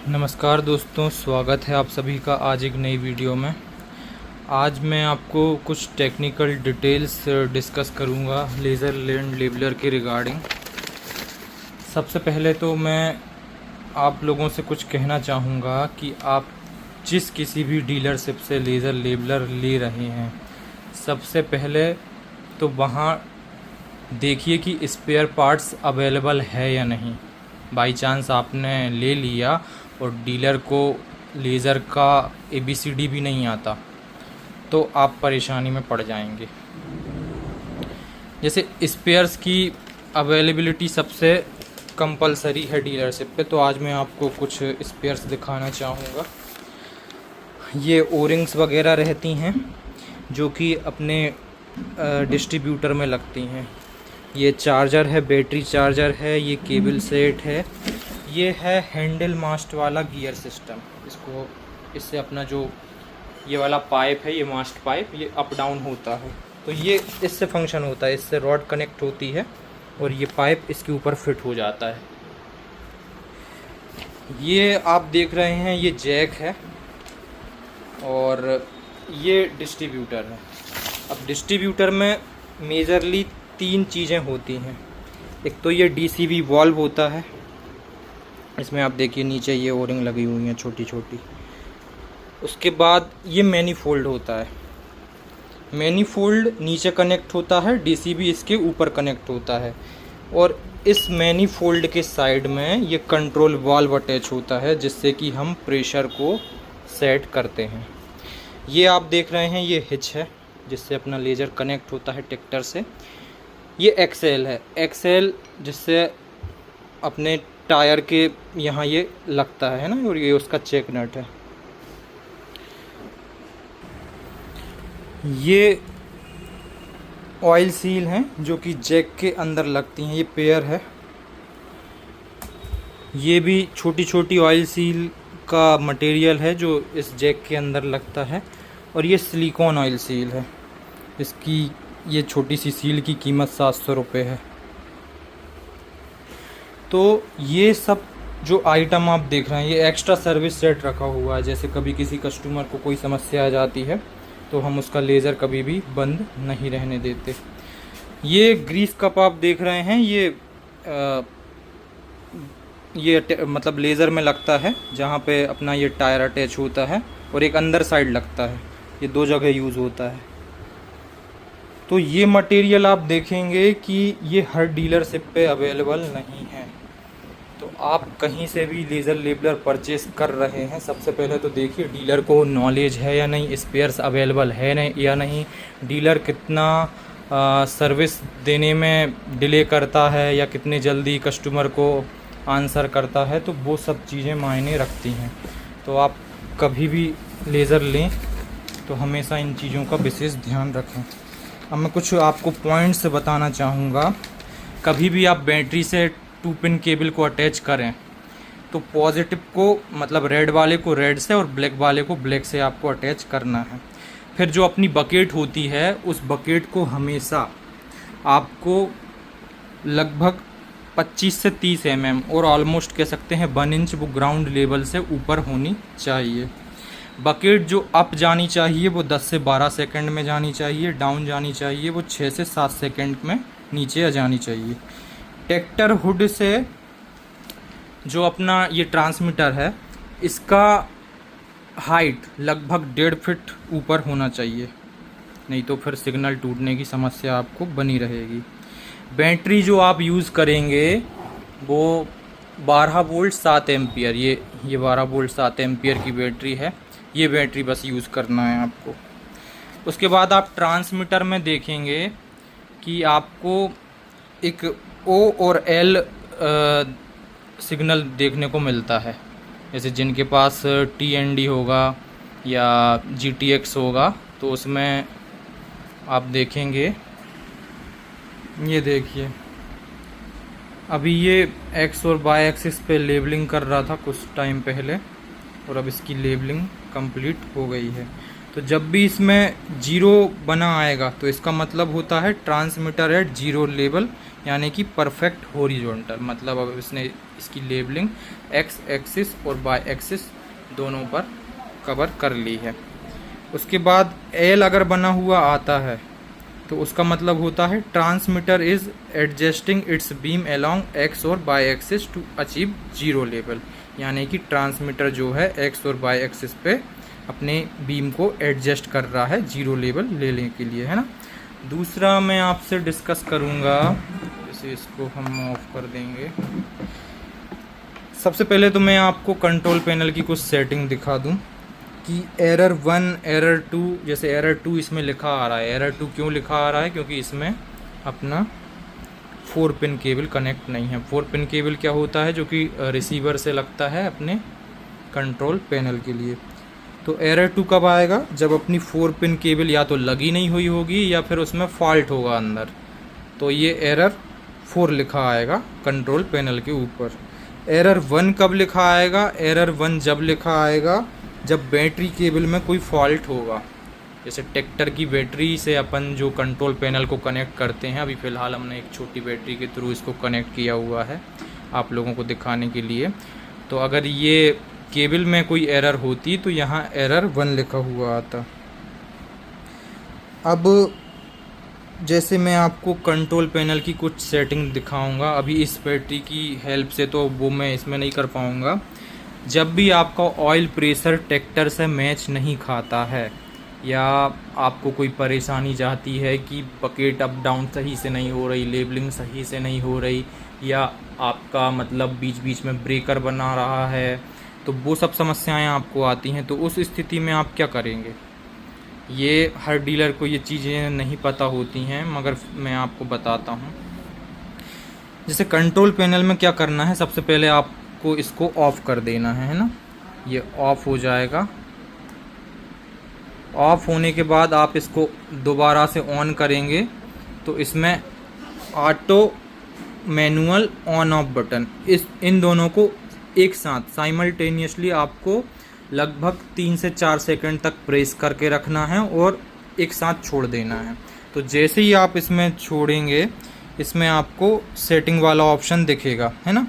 नमस्कार दोस्तों, स्वागत है आप सभी का आज एक नई वीडियो में। आज मैं आपको कुछ टेक्निकल डिटेल्स डिस्कस करूंगा लेज़र लैंड लेबलर के रिगार्डिंग। सबसे पहले तो मैं आप लोगों से कुछ कहना चाहूँगा कि आप जिस किसी भी डीलरशिप से लेज़र लेबलर ले रहे हैं, सबसे पहले तो वहाँ देखिए कि स्पेयर पार्ट्स अवेलेबल है या नहीं। बाई चांस आपने ले लिया और डीलर को लेज़र का ABCD भी नहीं आता तो आप परेशानी में पड़ जाएंगे। जैसे स्पेयर्स की अवेलेबिलिटी सबसे कंपलसरी है डीलरशिप पे, तो आज मैं आपको कुछ स्पेयर्स दिखाना चाहूँगा। ये ओरिंग्स वगैरह रहती हैं जो कि अपने डिस्ट्रीब्यूटर में लगती हैं। ये चार्जर है, बैटरी चार्जर है, ये केबल सेट है, ये है हैंडल मास्ट वाला गियर सिस्टम। इससे अपना जो ये वाला पाइप है, ये मास्ट पाइप, ये अप डाउन होता है, तो ये इससे फंक्शन होता है। इससे रॉड कनेक्ट होती है और ये पाइप इसके ऊपर फिट हो जाता है। ये आप देख रहे हैं, ये जैक है और ये डिस्ट्रीब्यूटर है। अब डिस्ट्रीब्यूटर में मेजरली 3 चीज़ें होती हैं। एक तो ये DCV वॉल्व होता है, इसमें आप देखिए नीचे ये ओरिंग लगी हुई हैं छोटी छोटी। उसके बाद ये मैनीफोल्ड होता है। मैनीफोल्ड नीचे कनेक्ट होता है, DCV इसके ऊपर कनेक्ट होता है, और इस मैनीफोल्ड के साइड में ये कंट्रोल वाल्व अटैच होता है जिससे कि हम प्रेशर को सेट करते हैं। ये आप देख रहे हैं, ये हिच है जिससे अपना लेज़र कनेक्ट होता है ट्रैक्टर से। ये एक्सेल है, एक्सेल जिससे अपने टायर के यहाँ ये लगता है ना, और ये उसका चेक नट है। ये ऑयल सील हैं जो कि जैक के अंदर लगती हैं, ये पेयर है। ये भी छोटी छोटी ऑयल सील का मटेरियल है जो इस जैक के अंदर लगता है। और ये सिलिकॉन ऑयल सील है, इसकी ये छोटी सी सील की कीमत 700 रुपये है। तो ये सब जो आइटम आप देख रहे हैं, ये एक्स्ट्रा सर्विस सेट रखा हुआ है। जैसे कभी किसी कस्टमर को कोई समस्या आ जाती है तो हम उसका लेज़र कभी भी बंद नहीं रहने देते। ये ग्रीस कप आप देख रहे हैं, ये मतलब लेज़र में लगता है जहाँ पे अपना ये टायर अटैच होता है, और एक अंदर साइड लगता है। ये 2 जगह यूज़ होता है। तो ये मटेरियल आप देखेंगे कि ये हर डीलरशिप पे अवेलेबल नहीं है। तो आप कहीं से भी लेज़र लेबलर परचेस कर रहे हैं, सबसे पहले तो देखिए डीलर को नॉलेज है या नहीं, स्पेयर्स अवेलेबल है नहीं या नहीं, डीलर कितना सर्विस देने में डिले करता है या कितने जल्दी कस्टमर को आंसर करता है, तो वो सब चीज़ें मायने रखती हैं। तो आप कभी भी लेज़र लें तो हमेशा इन चीज़ों का विशेष ध्यान रखें। अब मैं कुछ आपको पॉइंट्स बताना चाहूँगा। कभी भी आप बैटरी से 2 पिन केबल को अटैच करें तो पॉजिटिव को मतलब रेड वाले को रेड से और ब्लैक वाले को ब्लैक से आपको अटैच करना है। फिर जो अपनी बकेट होती है, उस बकेट को हमेशा आपको लगभग 25 से 30 mm और ऑलमोस्ट कह सकते हैं 1 इंच वो ग्राउंड लेवल से ऊपर होनी चाहिए। बकेट जो अप जानी चाहिए वो 10 से 12 सेकंड में जानी चाहिए, डाउन जानी चाहिए वो 6 से 7 सेकंड में नीचे आ जानी चाहिए। ट्रैक्टर हुड से जो अपना ये ट्रांसमीटर है, इसका हाइट लगभग 1.5 फीट ऊपर होना चाहिए, नहीं तो फिर सिग्नल टूटने की समस्या आपको बनी रहेगी। बैटरी जो आप यूज़ करेंगे वो 12 वोल्ट 7 एम्पियर, ये 12 वोल्ट 7 एम्पियर की बैटरी है। ये बैटरी बस यूज़ करना है आपको। उसके बाद आप ट्रांसमीटर में देखेंगे कि आपको एक O और L सिग्नल देखने को मिलता है। जैसे जिनके पास TND होगा या GTX होगा तो उसमें आप देखेंगे, ये देखिए अभी ये X और Y एक्सिस पे लेबलिंग कर रहा था कुछ टाइम पहले, और अब इसकी लेबलिंग कंप्लीट हो गई है। तो जब भी इसमें जीरो बना आएगा तो इसका मतलब होता है ट्रांसमीटर एट जीरो लेवल, यानी कि परफेक्ट हॉरिजॉन्टल। मतलब अब इसने इसकी लेबलिंग एक्स एक्सिस और वाई एक्सिस दोनों पर कवर कर ली है। उसके बाद एल अगर बना हुआ आता है तो उसका मतलब होता है transmitter is adjusting its beam along X और Y axis to achieve zero level, यानी कि ट्रांसमीटर जो है एक्स और वाई एक्सिस पे अपने बीम को एडजस्ट कर रहा है जीरो लेवल लेने के लिए, है ना। दूसरा मैं आपसे डिस्कस करूँगा, जैसे इसको हम ऑफ कर देंगे। सबसे पहले तो मैं आपको कंट्रोल पैनल की कुछ सेटिंग दिखा दूं कि एरर 1 एरर 2, जैसे एरर 2 इसमें लिखा आ रहा है। एरर 2 क्यों लिखा आ रहा है? क्योंकि इसमें अपना 4 पिन केबल कनेक्ट नहीं है। 4 पिन केबल क्या होता है? जो कि रिसीवर से लगता है अपने कंट्रोल पैनल के लिए। तो एरर 2 कब आएगा? जब अपनी 4 पिन केबल या तो लगी नहीं हुई होगी या फिर उसमें फॉल्ट होगा अंदर, तो ये एरर 4 लिखा आएगा कंट्रोल पैनल के ऊपर। एरर 1 कब लिखा आएगा? एरर 1 जब लिखा आएगा जब बैटरी केबल में कोई फॉल्ट होगा। जैसे ट्रैक्टर की बैटरी से अपन जो कंट्रोल पैनल को कनेक्ट करते हैं, अभी फ़िलहाल हमने एक छोटी बैटरी के थ्रू इसको कनेक्ट किया हुआ है आप लोगों को दिखाने के लिए। तो अगर ये केबल में कोई एरर होती तो यहाँ एरर 1 लिखा हुआ आता। अब जैसे मैं आपको कंट्रोल पैनल की कुछ सेटिंग दिखाऊंगा, अभी इस बैटरी की हेल्प से तो वो मैं इसमें नहीं कर पाऊंगा। जब भी आपका ऑयल प्रेशर ट्रैक्टर से मैच नहीं खाता है या आपको कोई परेशानी जाती है कि बकेट अप डाउन सही से नहीं हो रही, लेबलिंग सही से नहीं हो रही, या आपका मतलब बीच बीच में ब्रेकर बना रहा है, तो वो सब समस्याएं आपको आती हैं, तो उस स्थिति में आप क्या करेंगे? ये हर डीलर को ये चीज़ें नहीं पता होती हैं, मगर मैं आपको बताता हूँ। जैसे कंट्रोल पैनल में क्या करना है, सबसे पहले आपको इसको ऑफ़ कर देना है ना। ये ऑफ़ हो जाएगा। ऑफ़ होने के बाद आप इसको दोबारा से ऑन करेंगे तो इसमें auto manual on off button, इन दोनों को एक साथ साइमल्टेनियसली आपको लगभग 3 से 4 सेकंड तक प्रेस करके रखना है और एक साथ छोड़ देना है। तो जैसे ही आप इसमें छोड़ेंगे, इसमें आपको सेटिंग वाला ऑप्शन दिखेगा, है ना।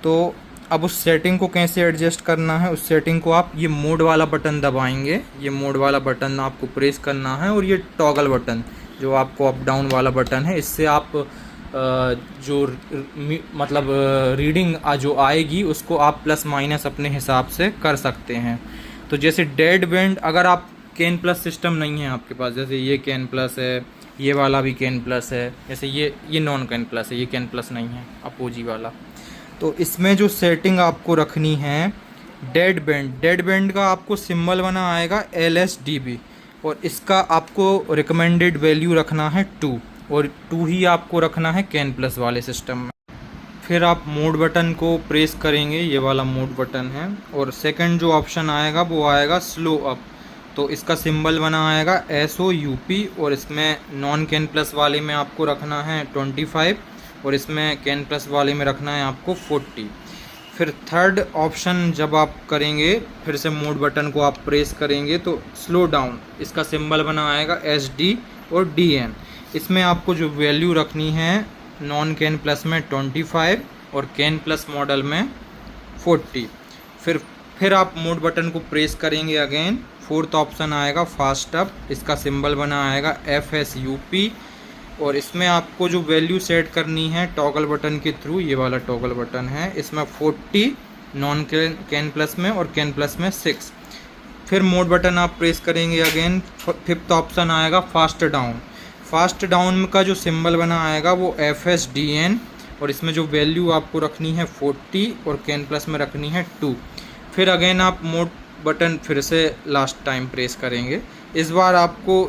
तो अब उस सेटिंग को कैसे एडजस्ट करना है, उस सेटिंग को आप ये मोड वाला बटन दबाएंगे। ये मोड वाला बटन आपको प्रेस करना है, और ये टॉगल बटन जो आपको अप डाउन वाला बटन है, इससे आप जो मतलब रीडिंग जो आएगी उसको आप प्लस माइनस अपने हिसाब से कर सकते हैं। तो जैसे डेड बैंड, अगर आप कैन प्लस सिस्टम नहीं है आपके पास, जैसे ये कैन प्लस है, ये वाला भी कैन प्लस है, जैसे ये नॉन कैन प्लस है, ये कैन प्लस नहीं है अपोजी वाला, तो इसमें जो सेटिंग आपको रखनी है डेड बैंड का आपको सिंबल बना आएगा LSDB, और इसका आपको रिकमेंडेड वैल्यू रखना है 2, और 2 ही आपको रखना है कैन प्लस वाले सिस्टम में। फिर आप मोड बटन को प्रेस करेंगे, ये वाला मोड बटन है, और सेकंड जो ऑप्शन आएगा वो आएगा स्लो अप। तो इसका सिंबल बना आएगा SOUP, और इसमें नॉन कैन प्लस वाले में आपको रखना है 25, और इसमें कैन प्लस वाले में रखना है आपको 40। फिर थर्ड ऑप्शन जब आप करेंगे, फिर से मोड बटन को आप प्रेस करेंगे तो स्लो डाउन, इसका सिंबल बना आएगा SD और DN। इसमें आपको जो वैल्यू रखनी है नॉन कैन प्लस में 25 और कैन प्लस मॉडल में 40। फिर आप मोड बटन को प्रेस करेंगे अगेन, फोर्थ ऑप्शन आएगा फास्ट अप, इसका सिंबल बना आएगा FSUP, और इसमें आपको जो वैल्यू सेट करनी है टॉगल बटन के थ्रू, ये वाला टॉगल बटन है, इसमें 40 नॉन कैन प्लस में और कैन प्लस में 6। फिर मोड बटन आप प्रेस करेंगे अगेन, फिफ्थ ऑप्शन आएगा फास्ट डाउन का जो सिंबल बना आएगा वो FSDN, और इसमें जो वैल्यू आपको रखनी है 40 और कैन प्लस में रखनी है 2। फिर अगेन आप मोड बटन फिर से लास्ट टाइम प्रेस करेंगे, इस बार आपको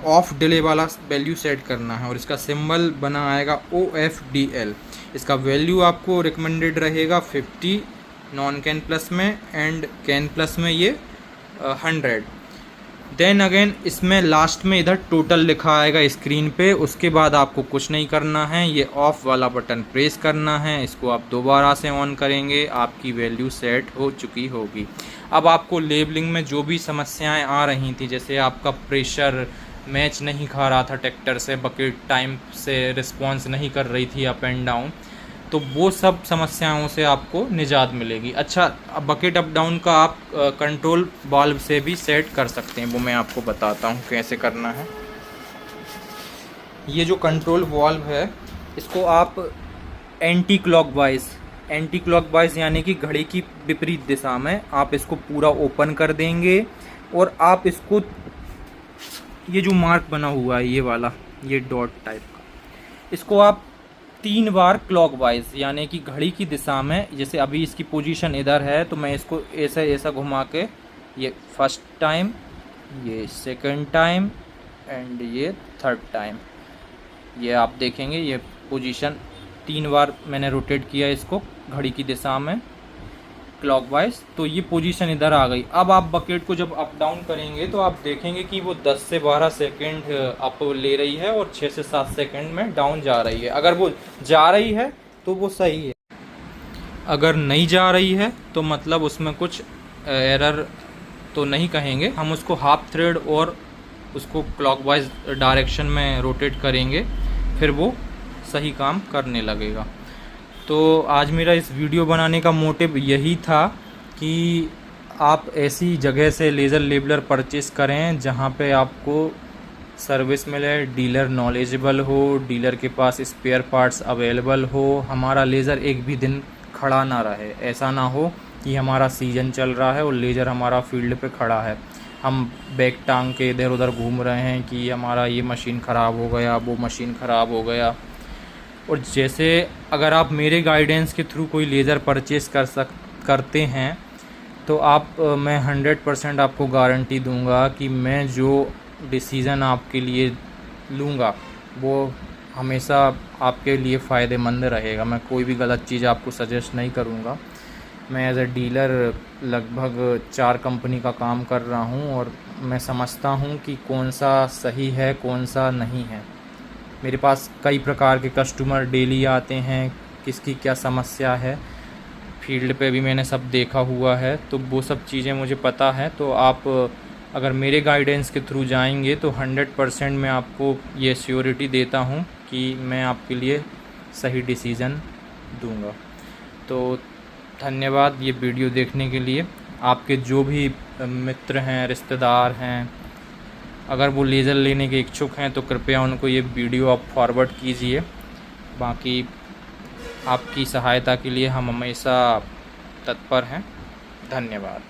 ऑफ डिले वाला वैल्यू सेट करना है, और इसका सिंबल बना आएगा OFDL। इसका वैल्यू आपको रिकमेंडेड रहेगा 50 नॉन कैन प्लस में, एंड कैन प्लस में ये 100। देन अगेन इसमें लास्ट में इधर टोटल लिखा आएगा स्क्रीन पे। उसके बाद आपको कुछ नहीं करना है, ये ऑफ वाला बटन प्रेस करना है। इसको आप दोबारा से ऑन करेंगे, आपकी वैल्यू सेट हो चुकी होगी। अब आपको लेबलिंग में जो भी समस्याएं आ रही थी, जैसे आपका प्रेशर मैच नहीं खा रहा था ट्रैक्टर से, बकेट टाइम से रिस्पॉन्स नहीं कर रही थी अप एंड डाउन, तो वो सब समस्याओं से आपको निजात मिलेगी। अच्छा, अब बकेट अप डाउन का आप कंट्रोल वाल्व से भी सेट कर सकते हैं, वो मैं आपको बताता हूँ कैसे करना है। ये जो कंट्रोल वाल्व है इसको आप एंटी क्लॉकवाइज यानी कि घड़ी की विपरीत दिशा में आप इसको पूरा ओपन कर देंगे, और आप इसको, ये जो मार्क बना हुआ है ये वाला, ये डॉट टाइप का, इसको आप 3 बार क्लॉकवाइज यानी कि घड़ी की दिशा में, जैसे अभी इसकी पोजीशन इधर है तो मैं इसको ऐसा घुमा के, ये फर्स्ट टाइम, ये सेकंड टाइम एंड ये थर्ड टाइम, ये आप देखेंगे ये पोजीशन 3 बार मैंने रोटेट किया इसको घड़ी की दिशा में क्लॉकवाइज, तो ये पोजीशन इधर आ गई। अब आप बकेट को जब अप डाउन करेंगे तो आप देखेंगे कि वो 10 से 12 सेकंड अप ले रही है और 6 से 7 सेकंड में डाउन जा रही है। अगर वो जा रही है तो वो सही है, अगर नहीं जा रही है तो मतलब उसमें कुछ एरर तो नहीं कहेंगे, हम उसको हाफ थ्रेड और उसको क्लॉकवाइज डायरेक्शन में रोटेट करेंगे, फिर वो सही काम करने लगेगा। तो आज मेरा इस वीडियो बनाने का मोटिव यही था कि आप ऐसी जगह से लेज़र लेबलर परचेस करें जहां पे आपको सर्विस मिले, डीलर नॉलेजेबल हो, डीलर के पास स्पेयर पार्ट्स अवेलेबल हो, हमारा लेज़र एक भी दिन खड़ा ना रहे। ऐसा ना हो कि हमारा सीज़न चल रहा है और लेज़र हमारा फील्ड पे खड़ा है, हम बैग टांग के इधर उधर घूम रहे हैं कि हमारा ये मशीन ख़राब हो गया, वो मशीन ख़राब हो गया। और जैसे अगर आप मेरे गाइडेंस के थ्रू कोई लेज़र परचेस करते हैं तो आप मैं 100% आपको गारंटी दूंगा कि मैं जो डिसीज़न आपके लिए लूँगा वो हमेशा आपके लिए फ़ायदेमंद रहेगा। मैं कोई भी गलत चीज़ आपको सजेस्ट नहीं करूँगा। मैं एज ए डीलर लगभग 4 कंपनी का काम कर रहा हूँ और मैं समझता हूँ कि कौन सा सही है कौन सा नहीं है। मेरे पास कई प्रकार के कस्टमर डेली आते हैं, किसकी क्या समस्या है, फील्ड पे भी मैंने सब देखा हुआ है, तो वो सब चीज़ें मुझे पता है। तो आप अगर मेरे गाइडेंस के थ्रू जाएंगे तो 100% मैं आपको ये श्योरिटी देता हूँ कि मैं आपके लिए सही डिसीज़न दूंगा। तो धन्यवाद ये वीडियो देखने के लिए। आपके जो भी मित्र हैं, रिश्तेदार हैं, अगर वो लेज़र लेने के इच्छुक हैं तो कृपया उनको ये वीडियो आप फॉरवर्ड कीजिए। बाकी आपकी सहायता के लिए हम हमेशा तत्पर हैं। धन्यवाद।